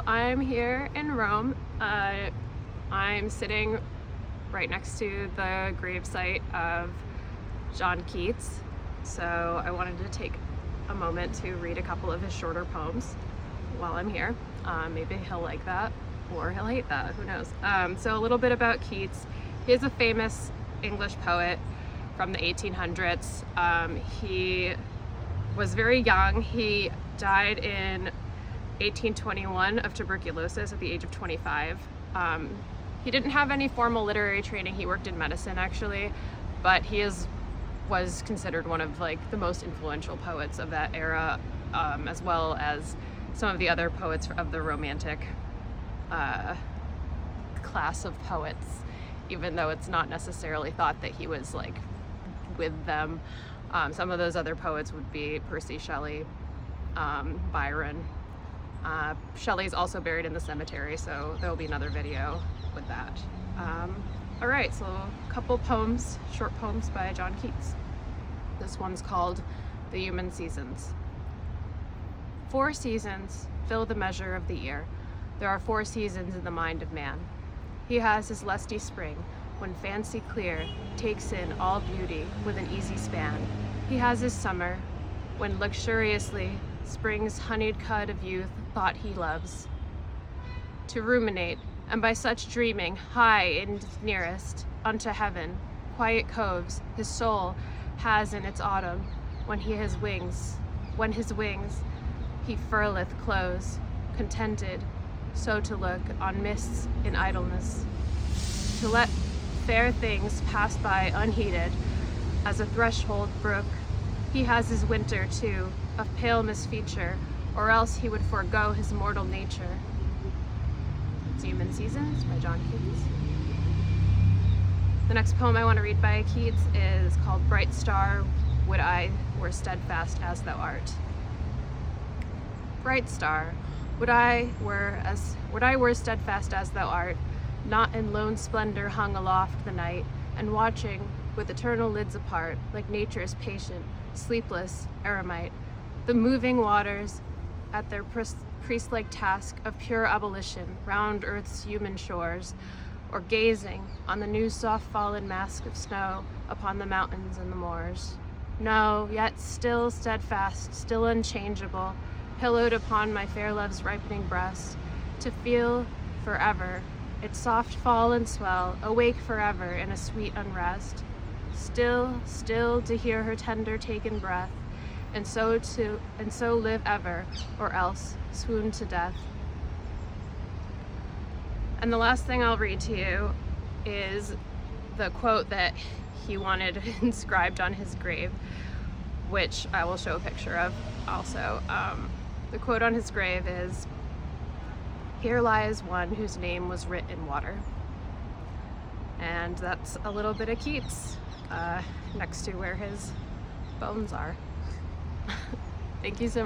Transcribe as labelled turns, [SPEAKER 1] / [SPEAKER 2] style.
[SPEAKER 1] I'm here in Rome. I'm sitting right next to the gravesite of John Keats. So I wanted to take a moment to read a couple of his shorter poems while I'm here. Maybe he'll like that or he'll hate that, who knows. So a little bit about Keats. He is a famous English poet from the 1800s. He was very young. He died in 1821 of tuberculosis at the age of 25. He didn't have any formal literary training. He worked in medicine actually, but he was considered one of the most influential poets of that era, as well as some of the other poets of the Romantic class of poets, even though it's not necessarily thought that he was with them. Some of those other poets would be Percy Shelley, Byron. Shelley's also buried in the cemetery, so there'll be another video with that. All right, so a couple poems, short poems by John Keats. This one's called The Human Seasons. 4 seasons fill the measure of the year. There are 4 seasons in the mind of man. He has his lusty spring, when fancy clear takes in all beauty with an easy span. He has his summer, when luxuriously spring's honeyed cud of youth thought he loves to ruminate, and by such dreaming high and nearest unto heaven, quiet coves his soul has in its autumn, when his wings he furleth close, contented so to look on mists in idleness, to let fair things pass by unheeded as a threshold brook. He has his winter too, of pale misfeature, or else he would forego his mortal nature. It's Human Seasons by John Keats. The next poem I want to read by Keats is called Bright Star, Would I Were Steadfast as Thou Art. Bright star, would I were steadfast as thou art, not in lone splendor hung aloft the night, and watching with eternal lids apart, like nature's patient, sleepless eremite, the moving waters at their priest-like task of pure abolition round earth's human shores, or gazing on the new soft fallen mask of snow upon the mountains and the moors. No, yet still steadfast, still unchangeable, pillowed upon my fair love's ripening breast, to feel forever its soft fall and swell, awake forever in a sweet unrest, still to hear her tender taken breath, and so live ever, or else swoon to death. And the last thing I'll read to you is the quote that he wanted inscribed on his grave, which I will show a picture of also. The quote on his grave is, "Here lies one whose name was writ in water." And that's a little bit of Keats next to where his bones are. Thank you so much.